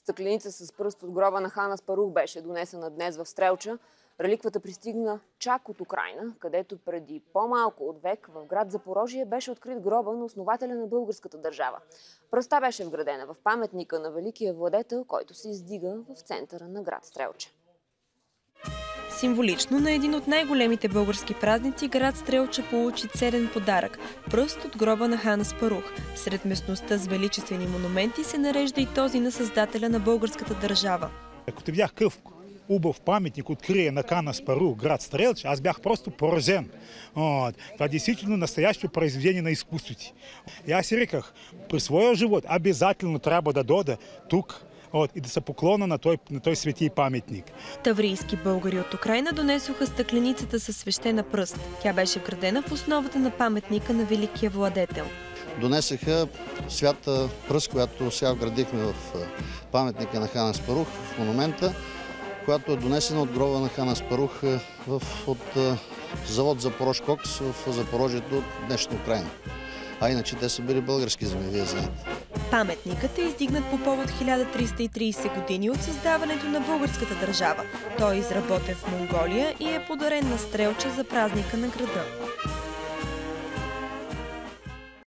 Стъкленица с пръст от гроба на хан Аспарух беше донесена днес в Стрелча. Реликвата пристигна чак от Украйна, където преди по-малко от век в град Запорожие беше открит гроба на основателя на българската държава. Пръстта беше вградена в паметника на великия владетел, който се издига в центъра на град Стрелча. Символично на един от най-големите български празници град Стрелча получи ценен подарък – пръст от гроба на хан Аспарух. Сред местността с величествени монументи се нарежда и този на създателя на българската държава. Като видях какъв убав паметник открие на хан Аспарух град Стрелча, аз бях просто поразен. Това действително настоящо произведение на изкуството. И аз си реках, при своя живот обязателно трябва да дойда тук и да се поклона на той светий паметник. Таврийски българи от Украйна донесоха стъкленицата със свещена пръст. Тя беше вградена в основата на паметника на великия владетел. Донесеха свята пръст, която сега вградихме в паметника на хан Аспарух, в монумента, която е донесена от гроба на хан Аспарух от завод Запорож Кокс в Запорожието от днешна Украйна. А иначе те са били български земи, вие знаете. Паметникът е издигнат по повод 1330 години от създаването на българската държава. Той е изработен в Монголия и е подарен на Стрелча за празника на града.